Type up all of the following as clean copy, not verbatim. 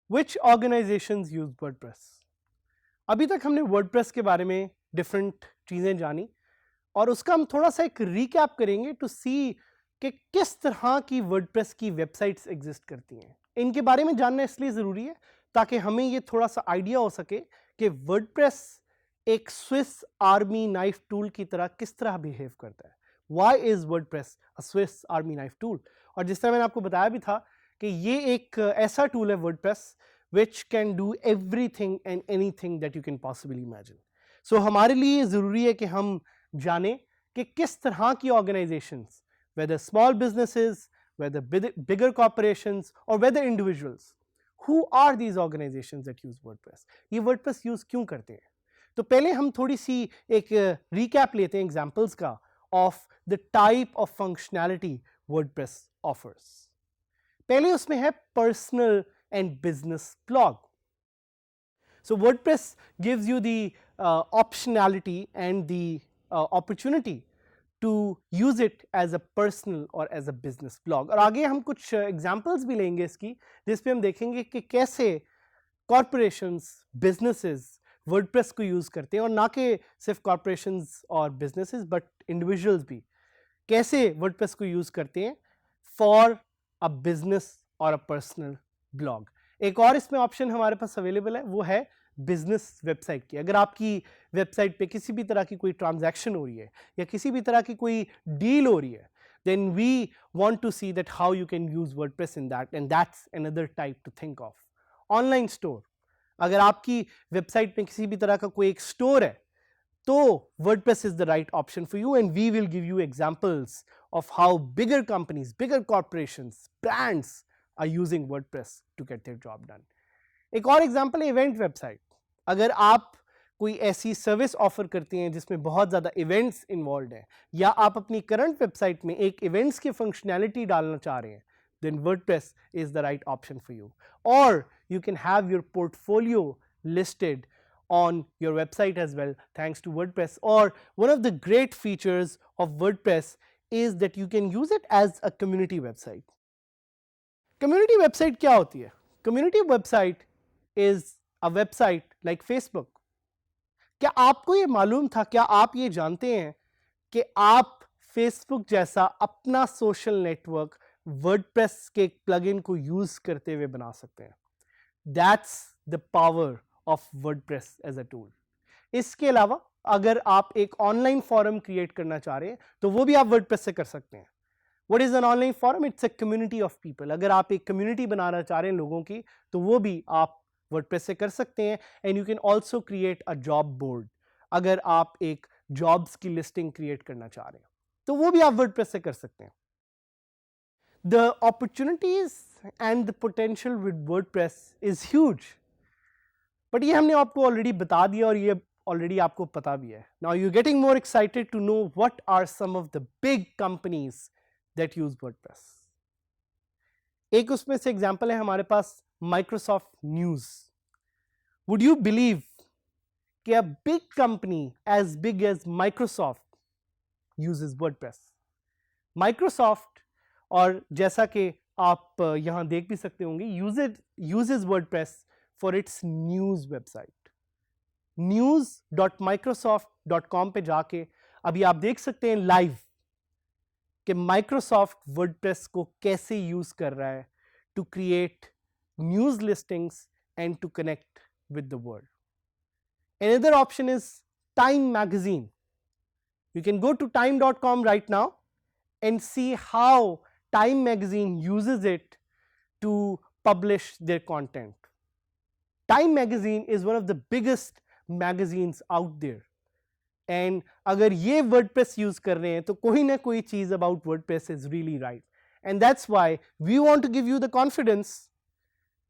Which organizations use WordPress? अभी तक हमने WordPress के बारे में डिफरेंट चीज़ें जानी और उसका हम थोड़ा सा एक रिकैप करेंगे टू सी कि किस तरह की WordPress की वेबसाइट्स एग्जिस्ट करती हैं। इनके बारे में जानना इसलिए ज़रूरी है ताकि हमें ये थोड़ा सा आइडिया हो सके कि WordPress एक स्विस आर्मी नाइफ टूल की तरह किस तरह बिहेव करता है। Why is WordPress a Swiss Army knife tool? और जिस तरह मैंने आपको बताया भी था कि ये एक ऐसा टूल है WordPress which can do everything and anything that you can possibly imagine. So हमारे लिए ज़रूरी है कि हम जानें कि किस तरह की organizations, whether small businesses, whether bigger corporations or whether individuals, who are these organizations that use WordPress? ये WordPress use क्यों करते हैं? तो पहले हम थोड़ी सी एक recap लेते हैं examples का of the type of functionality WordPress offers. पहले उसमें है personal and business blog. So WordPress gives you the optionality and the opportunity to use it as a personal or as a business blog. और आगे हम कुछ examples भी लेंगे इसकी जिस पे हम देखेंगे कि कैसे corporations, businesses वर्डप्रेस को यूज़ करते हैं और ना कि सिर्फ कॉर्पोरेशंस और बिजनेसेस बट इंडिविजुअल्स भी कैसे वर्डप्रेस को यूज़ करते हैं फॉर अ बिजनेस और अ पर्सनल ब्लॉग। एक और इसमें ऑप्शन हमारे पास अवेलेबल है, वो है बिजनेस वेबसाइट की। अगर आपकी वेबसाइट पे किसी भी तरह की कोई ट्रांजैक्शन हो रही है या किसी भी तरह की कोई डील हो रही है, then we want to see that how you can use WordPress in that, and that's another type to think of. Online store, अगर आपकी वेबसाइट में किसी भी तरह का कोई एक स्टोर है तो WordPress is the right option for you, and we will give you examples of how bigger companies, bigger corporations, brands are using WordPress to get their job done. एक और एग्जाम्पल है इवेंट वेबसाइट। अगर आप कोई ऐसी service offer करती हैं जिसमें बहुत ज़्यादा इवेंट्स इन्वॉल्व हैं या आप अपनी करंट वेबसाइट में एक इवेंट्स की फंक्शनैलिटी डालना चाह रहे हैं, then WordPress is the right option for you. Or you can have your portfolio listed on your website as well thanks to WordPress. Or one of the great features of WordPress is that you can use it as a community website. Community website क्या होती है? Community website is a website like Facebook. क्या आपको ये मालूम था, क्या आप ये जानते हैं कि आप Facebook जैसा अपना सोशल नेटवर्क WordPress के एक प्लगइन को यूज करते हुए बना सकते हैं? That's the power of WordPress as a tool. इसके अलावा अगर आप एक ऑनलाइन फॉरम क्रिएट करना चाह रहे हैं तो वो भी आप WordPress से कर सकते हैं। What is an online forum? It's a community of people. अगर आप एक कम्युनिटी बनाना चाह रहे हैं लोगों की तो वो भी आप WordPress से कर सकते हैं। And you can also create a job board. अगर आप एक जॉब्स की लिस्टिंग क्रिएट करना चाह रहे हैं तो वो भी आप WordPress से कर सकते हैं। The opportunities and the potential with WordPress is huge. But ये हमने आपको ऑलरेडी बता दिया और ये ऑलरेडी आपको पता भी है। Now you're getting more excited to know what are some of the big companies that use WordPress. एक उसमें से एग्जाम्पल है हमारे पास Microsoft News. Would you believe कि a big company as big as Microsoft uses WordPress? Microsoft, और जैसा कि आप यहाँ देख भी सकते होंगे, uses WordPress for its news website. news.microsoft.com पे जाके अभी आप देख सकते हैं लाइव कि Microsoft WordPress को कैसे यूज कर रहा है to create news listings and to connect with the world. Another option is Time Magazine. You can go to time.com right now and see how Time Magazine uses it to publish their content. Time Magazine is one of the biggest magazines out there. And अगर ये WordPress use कर रहे हैं तो कोई ना कोई चीज़ about WordPress is really right. And that's why we want to give you the confidence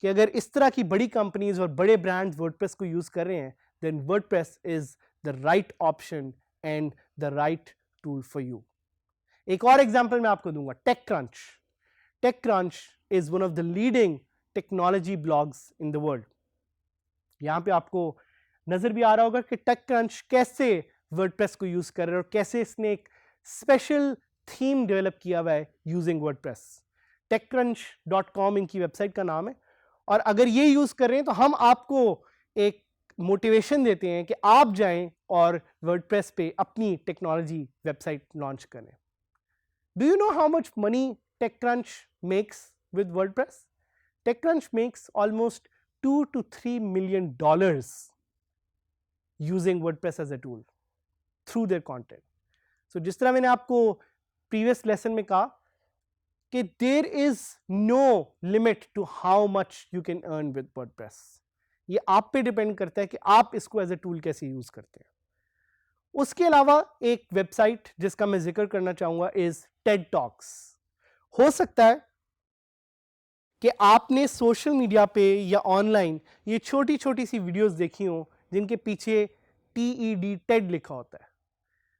कि अगर इस तरह की बड़ी कंपनीज और बड़े ब्रांड्स WordPress को यूज़ कर रहे हैं then WordPress is the right option and the right tool for you. एक और एग्जाम्पल मैं आपको दूंगा, TechCrunch. TechCrunch is one of the leading technology blogs in the world. यहाँ पे आपको नजर भी आ रहा होगा कि TechCrunch कैसे WordPress को यूज कर रहे हैं और कैसे इसने एक स्पेशल थीम डेवलप किया हुआ है यूजिंग WordPress. TechCrunch.com इनकी वेबसाइट का नाम है और अगर ये यूज कर रहे हैं तो हम आपको एक मोटिवेशन देते हैं कि आप जाएं और वर्डप्रेस पे अपनी टेक्नोलॉजी वेबसाइट लॉन्च करें. Do you know how much money TechCrunch makes with WordPress? TechCrunch makes almost $2 to $3 million using WordPress as a tool through their content. So जिस तरह मैंने आपको previous lesson में कहा कि there is no limit to how much you can earn with WordPress. ये आप पे डिपेंड करता है कि आप इसको एज ए टूल कैसे यूज करते हैं. उसके अलावा एक वेबसाइट जिसका मैं जिक्र करना चाहूंगा इज टेड टॉक्स. हो सकता है कि आपने सोशल मीडिया पे या ऑनलाइन ये छोटी छोटी सी वीडियोस देखी हो जिनके पीछे TED टेड लिखा होता है.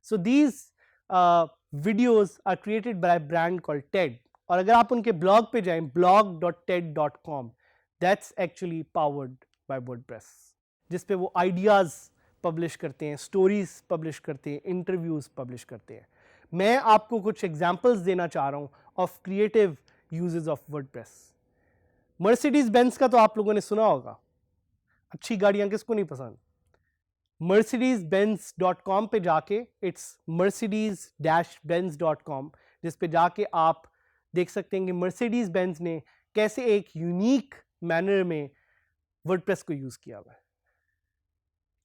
So these videos are created by brand called TED. और अगर आप उनके ब्लॉग पे जाएं blog.ted.com, that's actually powered by WordPress, जिस पे वो आइडियाज पब्लिश करते हैं, स्टोरीज पब्लिश करते हैं, इंटरव्यूज पब्लिश करते हैं. मैं आपको कुछ एग्जांपल्स देना चाह रहा हूं of creative uses of WordPress. Mercedes Benz का तो आप लोगों ने सुना होगा. अच्छी गाड़ियां किसको नहीं पसंद. mercedes-benz.com पे जाके, इट्स mercedes-benz.com, जिस पे जाके आप देख सकते हैं कि मर्सिडीज बेंज ने कैसे एक यूनिक मैनर में वर्डप्रेस को यूज किया हुआ है.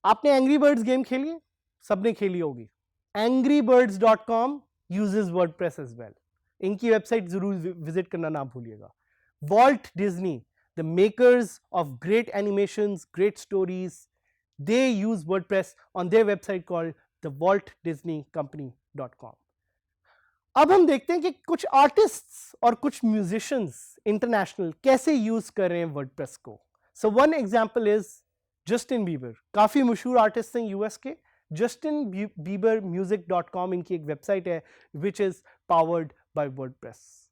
आपने एंग्री बर्ड्स गेम खेली है, सबने खेली होगी. angrybirds.com uses WordPress as well. इनकी वेबसाइट जरूर विजिट करना ना भूलिएगा. Walt Disney, the makers of great animations, great stories, they use WordPress on their website called the WaltDisneyCompany.com. अब हम देखते हैं कि कुछ आर्टिस्ट्स और कुछ म्यूजिशियंस इंटरनेशनल कैसे यूज कर रहे हैं वर्डप्रेस को. So one example is Justin Bieber. काफी मशहूर आर्टिस्ट हैं यूएस के. justinbiebermusic.com इनकी एक वेबसाइट है which is powered by WordPress.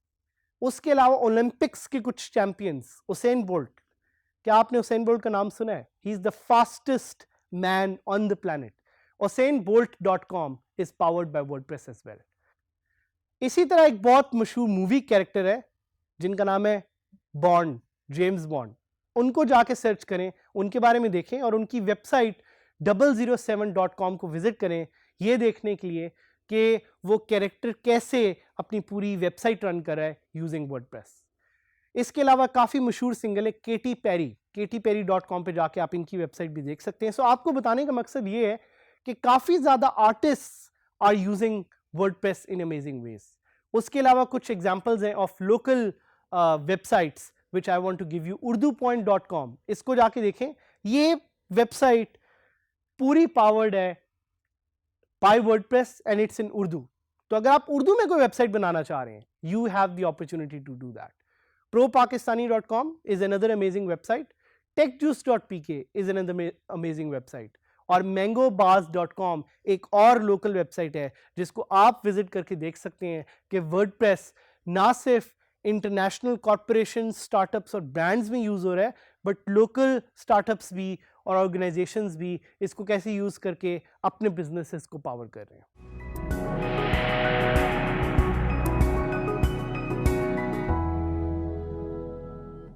उसके अलावा ओलंपिक्स के कुछ चैंपियंस, उसेन बोल्ट. क्या आपने उसेन बोल्ट का नाम सुना है? He is the fastest man on the planet. usainbolt.com is powered by WordPress as well. इसी तरह एक बहुत मशहूर मूवी कैरेक्टर है जिनका नाम है बॉन्ड, जेम्स बॉन्ड. उनको जाके सर्च करें, उनके बारे में देखें और उनकी वेबसाइट 007.com को विजिट करें, ये देखने के लिए कि वो कैरेक्टर कैसे अपनी पूरी वेबसाइट रन कर रहा है यूजिंग वर्डप्रेस. इसके अलावा काफ़ी मशहूर सिंगर है केटी पेरी. KTPerry.com पे जाके आप इनकी वेबसाइट भी देख सकते हैं. सो आपको बताने का मकसद ये है कि काफ़ी ज़्यादा artist are using WordPress in amazing ways. उसके अलावा कुछ एग्जाम्पल्स हैं of local websites which I want to give you. urdupoint.com, इसको जाके देखें. ये वेबसाइट पूरी पावर्ड है by WordPress and it's in Urdu. तो अगर आप उर्दू में कोई वेबसाइट बनाना चाह रहे हैं, you have the opportunity to do that. propakistani.com is another amazing website. techjuice.pk is another amazing website. और mangobars.com एक और लोकल वेबसाइट है जिसको आप विजिट करके देख सकते हैं कि वर्डप्रेस ना सिर्फ इंटरनेशनल कॉर्पोरेशन, स्टार्टअप्स और ब्रांड्स में यूज हो रहा है, बट लोकल स्टार्टअप्स भी और ऑर्गेनाइजेशंस भी इसको कैसे यूज करके अपने बिजनेसेस को पावर कर रहे हैं.